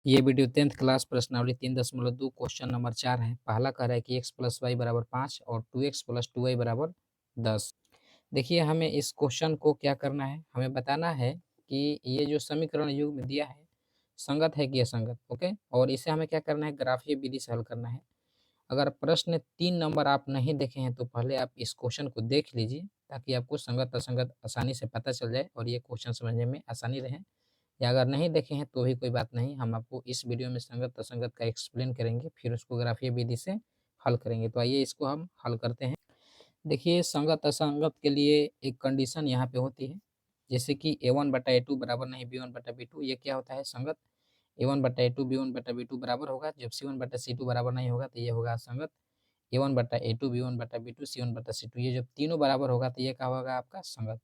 ये video 10th class प्रश्नावली 3.2 question number 4 है। पहला कह रहा है कि x प्लस वाई बराबर 5 और 2x प्लस 2y बराबर 10। देखिए हमें इस क्वेश्चन को क्या करना है, हमें बताना है कि ये जो समीकरण युग में दिया है संगत है कि असंगत। ओके, और इसे हमें क्या करना है, ग्राफीय विधि से हल करना है। अगर प्रश्न 3 नंबर आप नहीं देखे हैं तो पहले आप इस क्वेश्चन को देख लीजिए ताकि आपको संगत असंगत आसानी से पता चल जाए और ये क्वेश्चन समझने में आसानी रहे। या अगर नहीं देखे हैं तो भी कोई बात नहीं, हम आपको इस वीडियो में संगत असंगत का एक्सप्लेन करेंगे, फिर उसको ग्राफीय विधि से हल करेंगे। तो आइए इसको हम हल करते हैं। देखिए संगत असंगत के लिए एक कंडीशन यहाँ पे होती है, जैसे कि a1/a2 बराबर नहीं b1/b2। ये क्या होता है, संगत। a1/a2 b1/b2 बराबर होगा, जब c1/c2 बराबर नहीं होगा तो ये होगा असंगत। a1/a2 b1/b2 c1/c2, ये जब तीनों बराबर होगा तो ये क्या होगा, आपका संगत।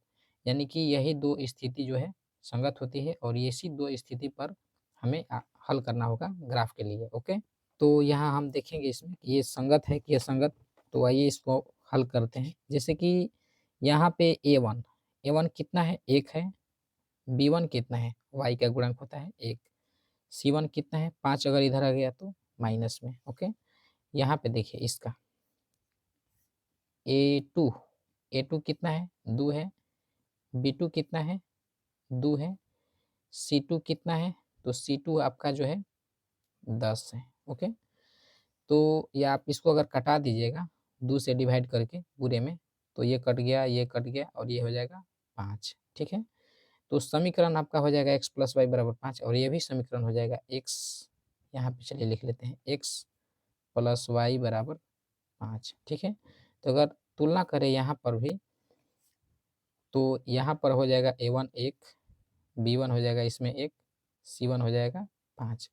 यानी कि यही दो स्थिति जो है संगत होती है और इसी दो स्थिति पर हमें हल करना होगा ग्राफ के लिए। ओके, तो यहाँ हम देखेंगे इसमें कि ये संगत है कि असंगत। तो आइए इसको हल करते हैं। जैसे कि यहाँ पे ए वन कितना है, 1 है। b1 कितना है, y का गुणक होता है 1। c1 कितना है, 5 अगर इधर आ गया तो माइनस में। ओके, यहाँ पे देखिए इसका ए टू कितना है, 2 है। b2 कितना है, 2 है। C2 कितना है, तो C2 आपका जो है 10 है। ओके, तो ये आप इसको अगर कटा दीजिएगा 2 से डिवाइड करके पूरे में, तो ये कट गया, ये कट गया और ये हो जाएगा 5। ठीक है, तो समीकरण आपका हो जाएगा x प्लस वाई बराबर 5 और ये भी समीकरण हो जाएगा x, यहाँ पे चलिए लिख लेते हैं x प्लस वाई बराबर 5। ठीक है, तो अगर तुलना करें यहाँ पर भी तो यहाँ पर हो जाएगा a1 1, b1 हो जाएगा इसमें 1, c1 हो जाएगा 5।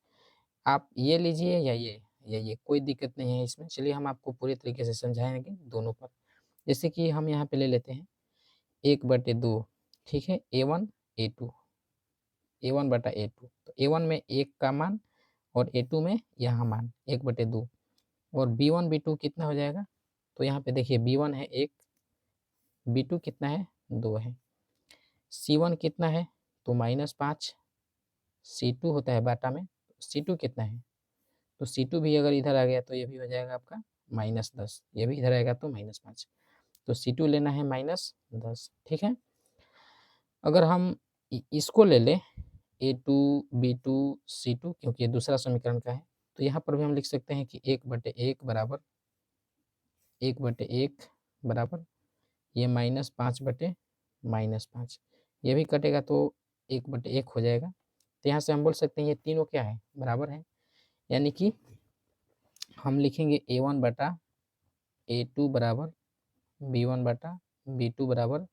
आप ये लीजिए या ये कोई दिक्कत नहीं है इसमें। चलिए हम आपको पूरी तरीके से समझाएंगे दोनों पर। जैसे कि हम यहाँ पे ले लेते हैं 1/2। ठीक है, a1 a2 तो a1 में 1 का मान और a2 में यहाँ मान 1/2। और b1 b2 कितना हो जाएगा, तो यहाँ पे देखिए b1 है 1, b2 कितना है, 2 है। c1 कितना है, तो -5। c2 होता है बाटा में, c2 कितना है, तो C2 भी अगर इधर आ गया तो ये भी हो जाएगा आपका -10। ये भी इधर आएगा तो -5। तो C2 लेना है -10। ठीक है, अगर हम इसको ले लें A2 B2 C2, क्योंकि ये दूसरा समीकरण का है, तो यहाँ पर भी हम लिख सकते हैं कि 1/1 बराबर 1/1 बराबर ये -5/-5। ये भी कटेगा तो 1/1 हो जाएगा। तो यहाँ से हम बोल सकते हैं ये तीनों क्या है, बराबर है। यानी कि हम लिखेंगे a1/a2 बराबर b1/b2 बराबर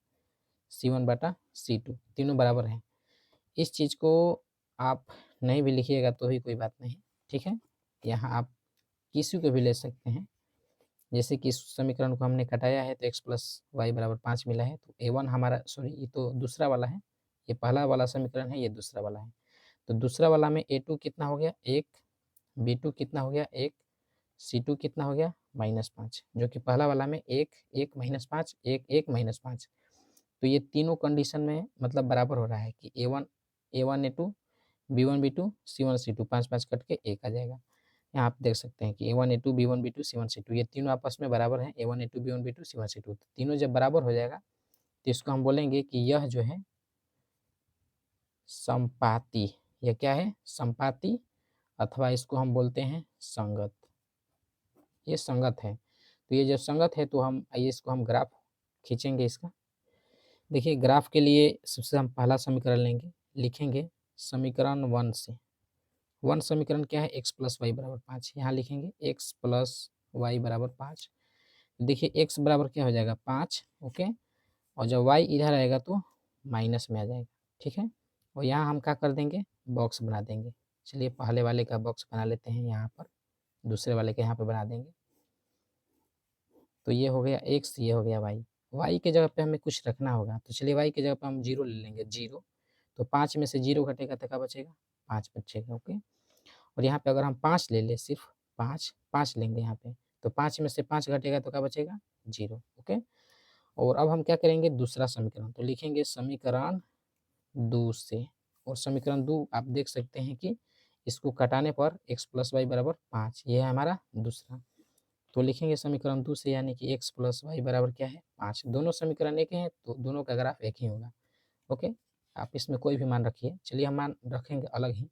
c1/c2, तीनों बराबर हैं। इस चीज़ को आप नहीं भी लिखिएगा तो भी कोई बात नहीं। ठीक है, यहाँ आप किसी को भी ले सकते हैं। जैसे कि इस समीकरण को हमने कटाया है तो x प्लस वाई बराबर 5 मिला है, तो a1 हमारा, सॉरी ये तो दूसरा वाला है, ये पहला वाला समीकरण है, ये दूसरा वाला है। तो दूसरा वाला में a2 कितना हो गया 1, b2 कितना हो गया 1, C2 कितना हो गया -5, जो कि पहला वाला में 1 1 -5 1 1 -5। तो ये तीनों कंडीशन में मतलब बराबर हो रहा है कि A1 A2 B1 B2 C1 C2, 5 5 cut के 1 आ जाएगा। यहाँ आप देख सकते हैं कि A1 A2 B1 B2 C1 C2 ये तीनों आपस में बराबर हैं। A1 A2 B1 B2 C1 C2, तो तीनों जब बराबर हो जाएगा तो इसको हम बोलेंगे कि यह जो है संपाती। यह क्या है, संपाती, अथवा इसको हम बोलते हैं संगत। ये संगत है। तो ये जब संगत है तो हम आइए इसको हम ग्राफ खींचेंगे इसका। देखिए ग्राफ के लिए सबसे हम पहला समीकरण लेंगे, लिखेंगे समीकरण 1 से। 1 समीकरण क्या है, x प्लस वाई बराबर 5। यहाँ लिखेंगे x प्लस वाई बराबर 5। देखिए x बराबर क्या हो जाएगा 5। ओके, और जब y इधर आएगा तो माइनस में आ जाएगा। ठीक है, और यहाँ हम क्या कर देंगे, बॉक्स बना देंगे। चलिए पहले वाले का बॉक्स बना लेते हैं यहाँ पर, दूसरे वाले के यहाँ पर बना देंगे। तो ये हो गया x, ये हो गया y। y के जगह पे हमें कुछ रखना होगा, तो चलिए y की जगह पे हम 0 ले लेंगे, 0। तो 5 में से 0 घटेगा तो क्या बचेगा, 5 बचेगा। ओके, और यहाँ पे अगर हम 5 ले लें, सिर्फ 5 लेंगे यहाँ पे, तो 5 में से 5 घटेगा तो क्या बचेगा, 0। ओके, और अब हम क्या करेंगे, दूसरा समीकरण, तो लिखेंगे समीकरण 2 से। और समीकरण 2 आप देख सकते हैं कि इसको कटाने पर x प्लस वाई बराबर 5, ये है हमारा दूसरा। तो लिखेंगे समीकरण 2 से, यानी कि x प्लस वाई बराबर क्या है 5। दोनों समीकरण एक हैं तो दोनों का ग्राफ एक ही होगा। ओके, आप इसमें कोई भी मान रखिए। चलिए हम मान रखेंगे अलग ही,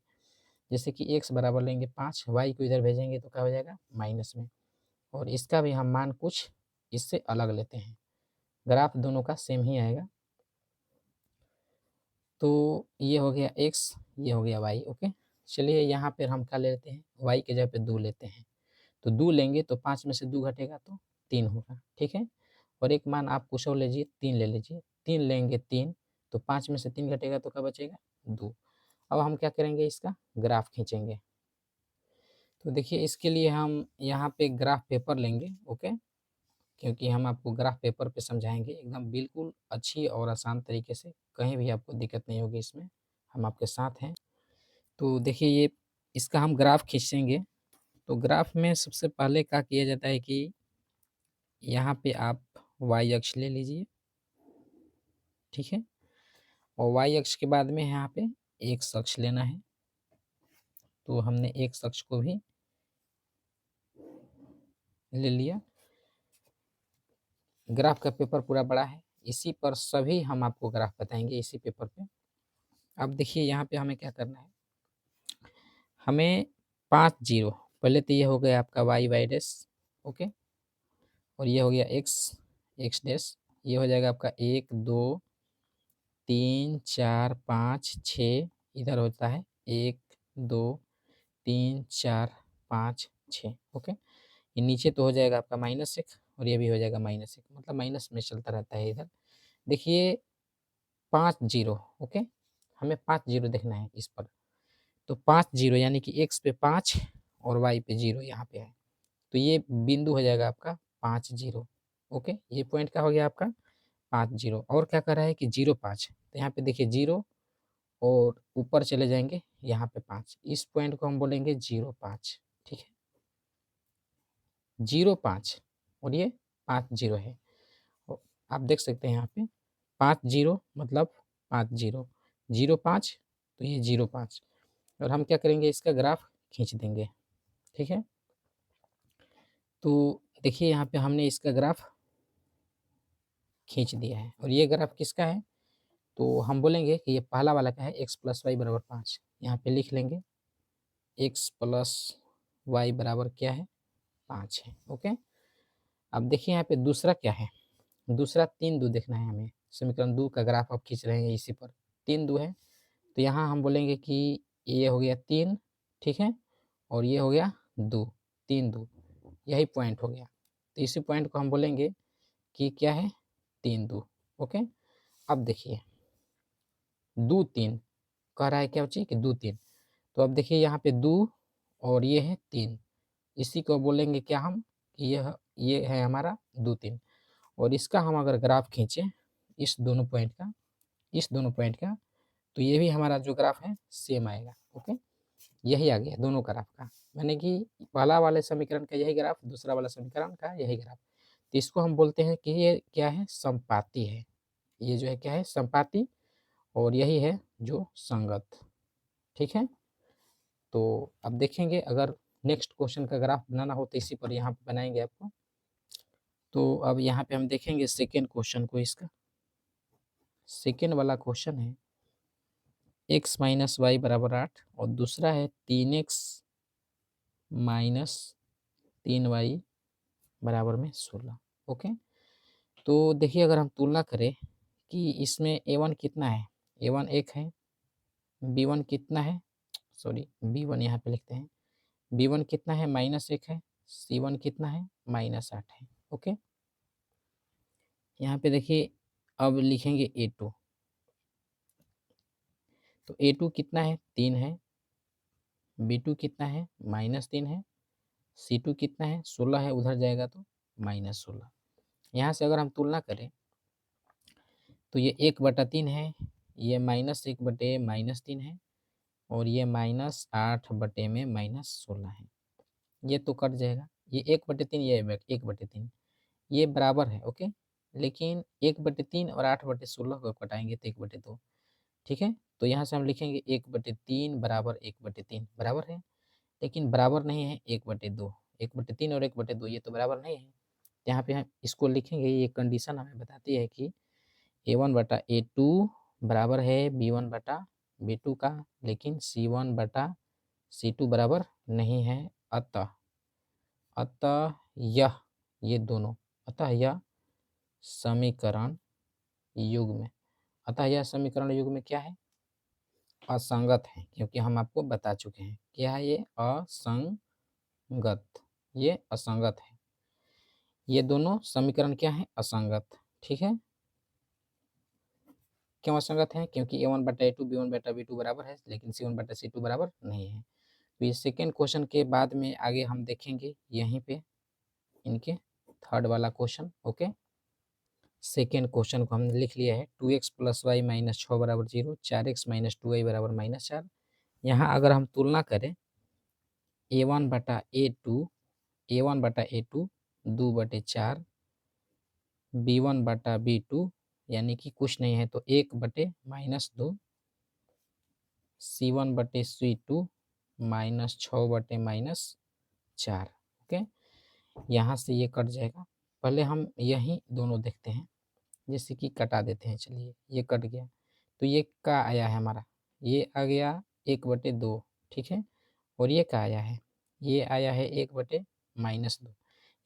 जैसे कि x बराबर लेंगे 5, y को इधर भेजेंगे तो क्या हो जाएगा माइनस में, और इसका भी हम मान कुछ इससे अलग लेते हैं, ग्राफ दोनों का सेम ही आएगा। तो ये हो गया x, ये हो गया y। ओके, चलिए यहाँ पर हम क्या लेते हैं, y के जगह पे 2 लेते हैं। तो 2 लेंगे तो 5 में से 2 घटेगा तो 3 होगा, ठीक है। और एक मान आप कुछ और लीजिए, 3 ले लीजिए। 3 लेंगे 3, तो 5 में से 3 घटेगा तो क्या बचेगा 2। अब हम क्या करेंगे, इसका ग्राफ खींचेंगे। तो देखिए इसके लिए हम यहाँ पे ग्राफ पेपर लेंगे। ओके, क्योंकि हम आपको ग्राफ पेपर पे समझाएंगे एकदम बिल्कुल अच्छी और आसान तरीके से, कहीं भी आपको दिक्कत नहीं होगी इसमें, हम आपके साथ हैं। तो देखिए ये इसका हम ग्राफ खींचेंगे। तो ग्राफ में सबसे पहले क्या किया जाता है कि यहाँ पे आप y अक्ष ले लीजिए, ठीक है, और y अक्ष के बाद में यहाँ पे x अक्ष लेना है। तो हमने x अक्ष को भी ले लिया। ग्राफ का पेपर पूरा बड़ा है, इसी पर सभी हम आपको ग्राफ बताएंगे इसी पेपर पे। अब देखिए यहाँ पे हमें क्या करना है, हमें 5 0, पहले तो ये हो गया आपका y डैश, ओके, और ये हो गया x डैश, ये हो जाएगा आपका 1 2 3 4 5 6, इधर होता है 1 2 3 4 5 6। ओके, ये नीचे तो हो जाएगा आपका -1 और ये भी हो जाएगा -1, मतलब माइनस में चलता रहता है इधर। देखिए 5 0, ओके, हमें 5 0 देखना है इस पर। तो 5 0 यानी कि x पे 5 और y पे 0 यहाँ पे है, तो ये बिंदु हो जाएगा आपका 5 0। ओके, ये पॉइंट क्या हो गया आपका 5 0। और क्या कर रहा है कि 0 5, तो यहाँ पे देखिए 0 और ऊपर चले जाएंगे यहाँ पे 5, इस पॉइंट को हम बोलेंगे 0 5, ठीक है, 0 5 और ये 5 0 है। आप देख सकते हैं यहाँ पे 5 0 मतलब 5 0 0 5, तो ये 0 5, और हम क्या करेंगे इसका ग्राफ खींच देंगे, ठीक है। तो देखिए यहाँ पे हमने इसका ग्राफ खींच दिया है, और ये ग्राफ किसका है, तो हम बोलेंगे कि ये पहला वाला क्या है, x प्लस वाई बराबर 5, यहाँ पे लिख लेंगे x प्लस वाई बराबर क्या है 5 है। ओके, अब देखिए यहाँ पे दूसरा क्या है, दूसरा 3 2 देखना है हमें, समीकरण 2 का ग्राफ अब खींच रहे हैं इसी पर, 3 2 है, तो यहाँ हम बोलेंगे कि ये हो गया 3, ठीक है, और ये हो गया 2, 3 2, यही पॉइंट हो गया, तो इसी पॉइंट को हम बोलेंगे कि क्या है 3 2। ओके, अब देखिए 2 3 कह रहा है क्या बच्चे कि 2 3, तो अब देखिए यहाँ पे 2 और ये है 3, इसी को बोलेंगे क्या हम कि ये है हमारा 2 3, और इसका हम अगर ग्राफ खींचें इस दोनों पॉइंट का, इस दोनों पॉइंट का, तो ये भी हमारा जो ग्राफ है सेम आएगा। ओके, यही आ गया दोनों ग्राफ का, यानी कि पहला वाले समीकरण का यही ग्राफ, दूसरा वाला समीकरण का यही ग्राफ, तो इसको हम बोलते हैं कि ये क्या है संपाती है, ये जो है क्या है संपाती, और यही है जो संगत, ठीक है। तो अब देखेंगे अगर नेक्स्ट क्वेश्चन का ग्राफ बनाना हो तो इसी पर यहाँ पे बनाएंगे आपको। तो अब यहाँ पे हम देखेंगे सेकेंड क्वेश्चन को, इसका सेकेंड वाला क्वेश्चन है x माइनस वाई बराबर 8, और दूसरा है 3x माइनस 3y बराबर में 16। ओके, तो देखिए अगर हम तुलना करें कि इसमें a1 कितना है, a1 1 है, b1 कितना है, सॉरी b1 यहाँ पे लिखते हैं, b1 कितना है -1 है, c1 कितना है -8 है। ओके, यहाँ पे देखिए अब लिखेंगे a2, तो a2 कितना है 3 है, b2 कितना है -3 है, c2 कितना है 16 है, उधर जाएगा तो -16। यहाँ से अगर हम तुलना करें तो ये 1/3 है, ये -1/-3 है, और ये -8 बटे में -16 है, ये तो कट जाएगा, ये 1/3, ये 1/3, ये बराबर है। ओके, लेकिन 1/3 और 8/16 को कटाएंगे तो 1/2, ठीक है, तो यहाँ से हम लिखेंगे 1/3 बराबर 1/3 बराबर है, लेकिन बराबर नहीं है 1/2। 1/3 और 1/2 ये तो बराबर नहीं है। यहाँ पे हम इसको लिखेंगे, ये कंडीशन हमें बताती है कि A1/A2 बराबर है B1/B2 का, लेकिन C1/C2 बराबर नहीं है। अतः यह ये दोनों अतः यह समीकरण युग्म क्या है? असंगत है, क्योंकि हम आपको बता चुके हैं क्या है ये असंगत है। ये दोनों समीकरण क्या है? असंगत। ठीक है, क्यों असंगत है? क्योंकि A1/A2 B1/B2 बराबर है, लेकिन C1/C2 बराबर नहीं है। तो ये सेकेंड क्वेश्चन के बाद में आगे हम देखेंगे यहीं पे इनके थर्ड वाला क्वेश्चन। ओके, सेकेंड क्वेश्चन को हमने लिख लिया है 2x + y - 6 बराबर 0, 4x - 2y बराबर -4। यहाँ अगर हम तुलना करें A1/A2 2/4 B1/B2 यानी कि कुछ नहीं है तो 1/-2 C1/C2 -6/-4। ओके, यहाँ से ये कट जाएगा। पहले हम यही दोनों देखते हैं, जैसे कि कटा देते हैं। चलिए, ये कट गया तो ये क्या आया है हमारा? ये आ गया 1/2। ठीक है, और ये क्या आया है? ये आया है 1/-2,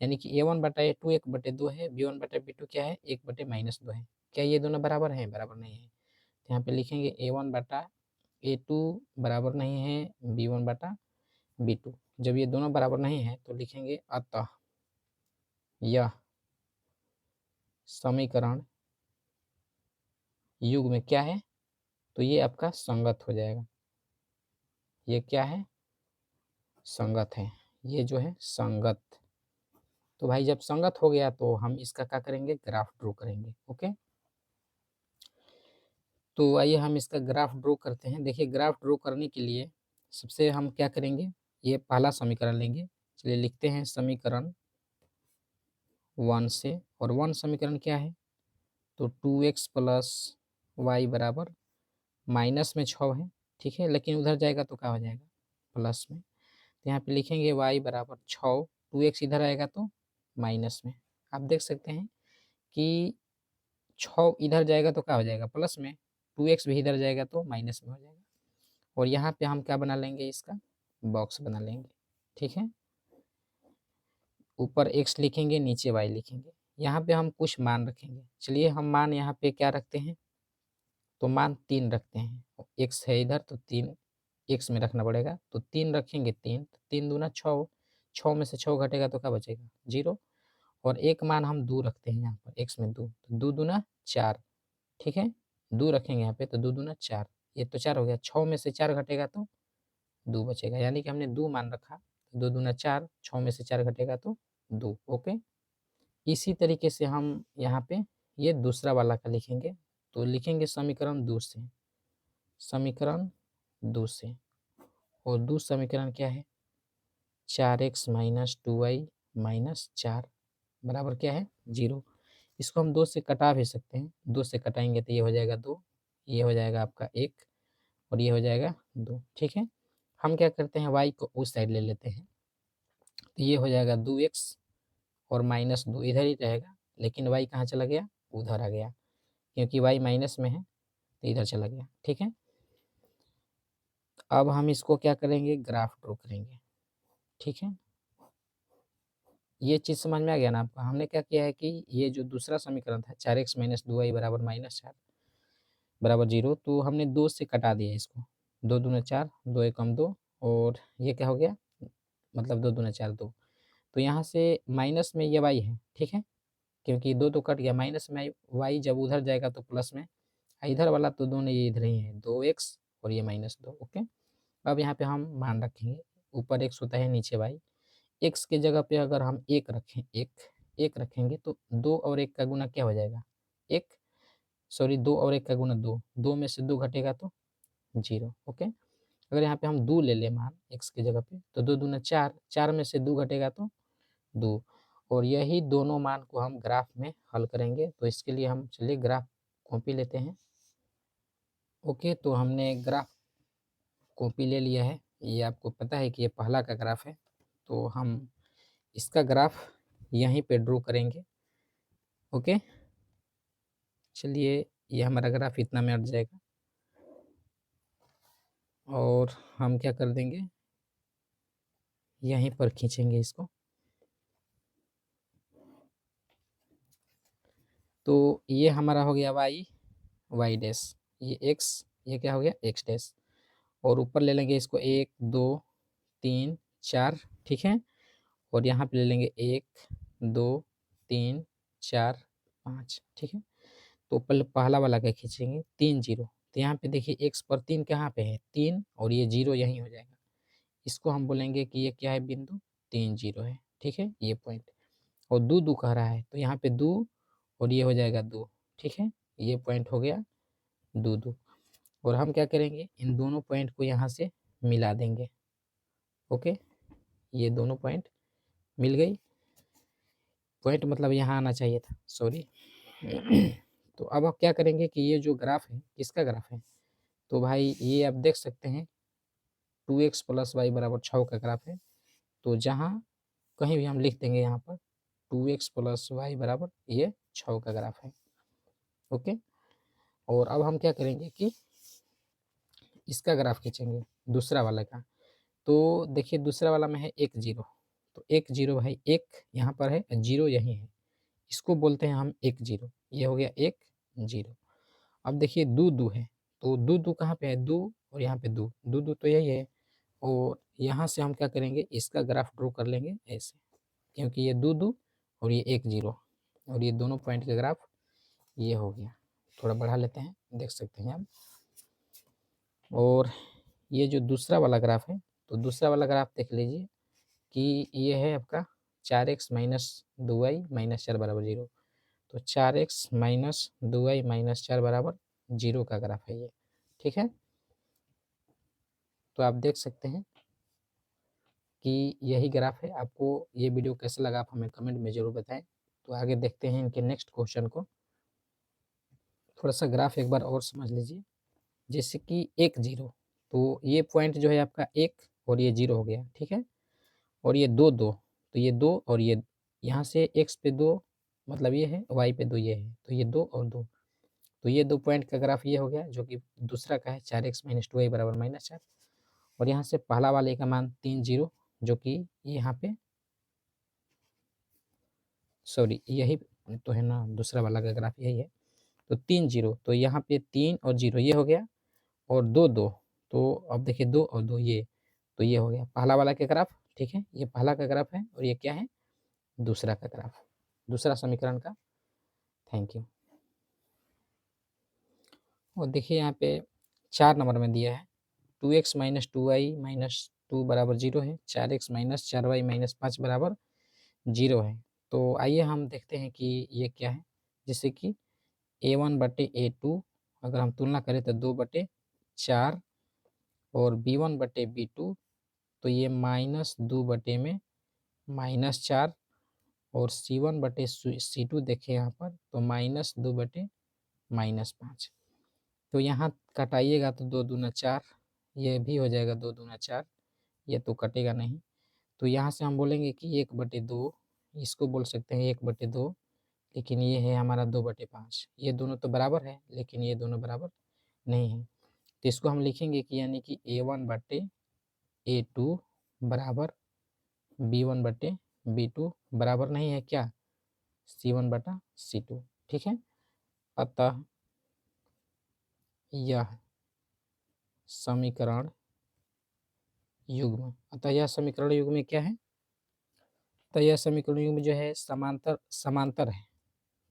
यानी कि A1/A2 1/2 है, B1/B2 क्या है? 1/-2 है। क्या ये दोनों बराबर हैं? बराबर नहीं है। तो यहाँ पे लिखेंगे A1/A2 बराबर नहीं है B1/B2। जब ये दोनों बराबर नहीं है तो लिखेंगे अतः यह समीकरण युग्म में क्या है? तो ये आपका संगत हो जाएगा। ये क्या है? संगत है। ये जो है संगत। तो भाई जब संगत हो गया तो हम इसका क्या करेंगे? ग्राफ ड्रॉ करेंगे। ओके, तो आइए हम इसका ग्राफ ड्रॉ करते हैं। देखिए, ग्राफ ड्रॉ करने के लिए सबसे हम क्या करेंगे? ये पहला समीकरण लेंगे। चलिए लिखते हैं समीकरण 1 से, और 1 समीकरण क्या है? तो 2x + y बराबर माइनस में 6 है। ठीक है, लेकिन उधर जाएगा तो क्या हो जाएगा? प्लस में। तो यहाँ पे लिखेंगे y बराबर 6, 2x इधर आएगा तो माइनस में। आप देख सकते हैं कि 6 इधर जाएगा तो क्या हो जाएगा? प्लस में। 2x भी इधर जाएगा तो माइनस में हो जाएगा। और यहाँ पे हम क्या बना लेंगे? इसका बॉक्स बना लेंगे। ठीक है, ऊपर x लिखेंगे, नीचे y लिखेंगे। यहाँ पे हम कुछ मान रखेंगे। चलिए हम मान यहाँ पे क्या रखते हैं? तो मान 3 रखते हैं। x है इधर तो 3 x में रखना पड़ेगा, तो 3 रखेंगे। 3 3 दूना 6, 6 में से 6 घटेगा तो क्या बचेगा? 0। और एक मान हम 2 रखते हैं यहाँ पर, x में 2, तो 2 दूना 4। ठीक है, 2 रखेंगे यहाँ पे तो 2 दूना 4, ये तो 4 हो गया। 6 में से 4 घटेगा तो 2 बचेगा, यानी कि हमने 2 मान रखा। 2 दूना 4, 6 में से 4 घटेगा तो 2। ओके, इसी तरीके से हम यहाँ पे ये दूसरा वाला का लिखेंगे। तो लिखेंगे समीकरण 2 से, समीकरण 2 से, और दूसरा समीकरण क्या है? 4x - 2y - 4 बराबर क्या है? 0। इसको हम 2 से कटा भी सकते हैं। 2 से कटाएंगे तो ये हो जाएगा 2, ये हो जाएगा आपका 1, और ये हो जाएगा 2। ठीक है, हम क्या करते हैं? y को उस साइड ले लेते हैं, तो ये हो जाएगा 2x, और -2 इधर ही रहेगा, लेकिन y कहाँ चला गया? उधर आ गया, क्योंकि y माइनस में है तो इधर चला गया। ठीक है, अब हम इसको क्या करेंगे? ग्राफ ड्रॉ करेंगे। ठीक है, ये चीज़ समझ में आ गया ना आपको? हमने क्या किया है कि ये जो दूसरा समीकरण था 4x - 2y बराबर -4 बराबर 0, तो हमने 2 से कटा दिया इसको। 2 दूना 4, 2 एकम 2, और ये क्या हो गया? मतलब 2 दूना 4 2। तो यहाँ से माइनस में ये y है। ठीक है, क्योंकि 2 तो कट गया, माइनस में y जब उधर जाएगा तो प्लस में। इधर वाला तो दोनों ये इधर ही है, 2x और ये -2। ओके, अब यहाँ पे हम मान रखेंगे, ऊपर x होता है, नीचे y। x के जगह पे अगर हम 1 रखें, 1 रखेंगे तो 2 और 1 का गुना क्या हो जाएगा? 1, सॉरी 2 और 1 का गुना 2, 2 में से 2 घटेगा तो 0। ओके, अगर यहाँ पे हम 2 ले लें मान x की जगह पे, तो 2 दूना 4, 4 में से 2 घटेगा तो 2। और यही दोनों मान को हम ग्राफ में हल करेंगे। तो इसके लिए हम चलिए ग्राफ कॉपी लेते हैं। ओके, तो हमने ग्राफ कॉपी ले लिया है। ये आपको पता है कि ये पहला का ग्राफ है, तो हम इसका ग्राफ यहीं पे ड्रॉ करेंगे। ओके, चलिए ये हमारा ग्राफ इतना में अट जाएगा और हम क्या कर देंगे, यहीं पर खींचेंगे इसको। तो ये हमारा हो गया वाई डैश, ये एक्स, ये क्या हो गया एक्स डैश, और ऊपर ले लेंगे इसको 1 2 3 4, ठीक है। और यहाँ पे ले लेंगे 1 2 3 4 5, ठीक है। तो पहला वाला क्या खींचेंगे 3 0, तो यहाँ पे देखिए एक्स पर 3 कहाँ पे है 3, और ये 0 यहीं हो जाएगा। इसको हम बोलेंगे कि ये क्या है बिंदु 3 0 है, ठीक है, ये पॉइंट। और दो दो कह रहा है तो यहाँ पे 2 और ये हो जाएगा 2, ठीक है, ये पॉइंट हो गया 2 2। और हम क्या करेंगे इन दोनों पॉइंट को यहाँ से मिला देंगे। ओके, ये दोनों पॉइंट मिल गई, पॉइंट मतलब यहाँ आना चाहिए था, सॉरी। तो अब आप क्या करेंगे कि ये जो ग्राफ है किसका ग्राफ है, तो भाई ये आप देख सकते हैं 2x + y = 6 का ग्राफ है। तो जहाँ कहीं भी हम लिख देंगे यहाँ पर 2x + y = ये 6 का ग्राफ है। ओके, और अब हम क्या करेंगे कि इसका ग्राफ खींचेंगे दूसरा वाला का। तो देखिए दूसरा वाला में है 1 0, तो 1 0 भाई 1 यहाँ पर है, 0 यहीं है, इसको बोलते हैं हम 1 0, ये हो गया 1 0। अब देखिए 2 2 है, तो 2 2 कहाँ पे है 2, और यहाँ पे 2 2 2 तो यही है। और यहाँ से हम क्या करेंगे इसका ग्राफ ड्रॉ कर लेंगे ऐसे, क्योंकि ये 2 2 और ये 1 0, और ये दोनों पॉइंट का ग्राफ ये हो गया। थोड़ा बढ़ा लेते हैं, देख सकते हैं आप। और ये जो दूसरा वाला ग्राफ है, तो दूसरा वाला ग्राफ देख लीजिए कि ये है आपका 4x - 2y - 4 = 0। तो 4x - 2y - 4 = 0 का ग्राफ है ये, ठीक है। तो आप देख सकते हैं कि यही ग्राफ है। आपको ये वीडियो कैसा लगा आप हमें कमेंट में ज़रूर बताएं। तो आगे देखते हैं इनके नेक्स्ट क्वेश्चन को। थोड़ा सा ग्राफ एक बार और समझ लीजिए, जैसे कि 1 0, तो ये पॉइंट जो है आपका 1 और ये 0 हो गया, ठीक है। और ये 2 2, तो ये 2 और ये यहाँ से x पे 2 मतलब ये है, y पे 2 ये है, तो ये 2 और 2, तो ये 2 पॉइंट का ग्राफ ये हो गया, जो कि दूसरा का है 4x - 2y = -4। और यहाँ से पहला वाले का मान 3 0, जो कि यहाँ पे सॉरी यही तो है ना, दूसरा वाला का ग्राफ यही है। तो 3 0, तो यहाँ पे 3 और 0 ये हो गया, और 2 2, तो अब देखिए 2 और 2 ये, तो ये हो गया पहला वाला का ग्राफ, ठीक है, ये पहला का ग्राफ है, और ये क्या है दूसरा का ग्राफ, दूसरा समीकरण का। Thank you. और देखिए यहाँ पे 4 नंबर में दिया है 2x - 2y - 2 = 0 है, 4x - 4y - 5 = 0 है। तो आइए हम देखते हैं कि ये क्या है, जैसे कि a1/a2 अगर हम तुलना करें तो 2/4, और b1/b2 तो ये -2 बटे में -4, और c1/c2 देखें यहाँ पर तो -2 बटे -5। तो यहाँ कटाइएगा तो 2 दूना 4, ये भी हो जाएगा 2 दूना 4, ये तो कटेगा नहीं। तो यहाँ से हम बोलेंगे कि 1/2, इसको बोल सकते हैं 1/2, लेकिन ये है हमारा 2/5। ये दोनों तो बराबर है, लेकिन ये दोनों बराबर नहीं है। तो इसको हम लिखेंगे कि यानी कि a1/a2 बराबर b1/b2 बराबर नहीं है क्या c1/c2, ठीक है। अतः यह समीकरण युग्म, अतः यह समीकरण युग्म क्या है, तो यह समीकरण युग्म जो है समांतर समांतर है।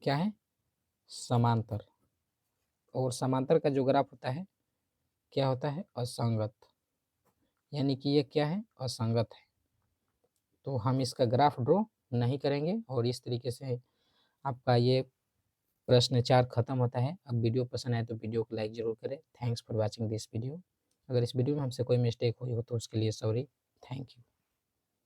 क्या है समांतर, और समांतर का जो ग्राफ होता है क्या होता है असंगत, यानी कि ये क्या है असंगत है। तो हम इसका ग्राफ ड्रॉ नहीं करेंगे, और इस तरीके से आपका ये प्रश्न 4 खत्म होता है। अब वीडियो पसंद आए तो वीडियो को लाइक ज़रूर करें। Thanks for watching this video. अगर इस वीडियो में हमसे कोई मिस्टेक हुई हो तो उसके लिए सॉरी। Thank you.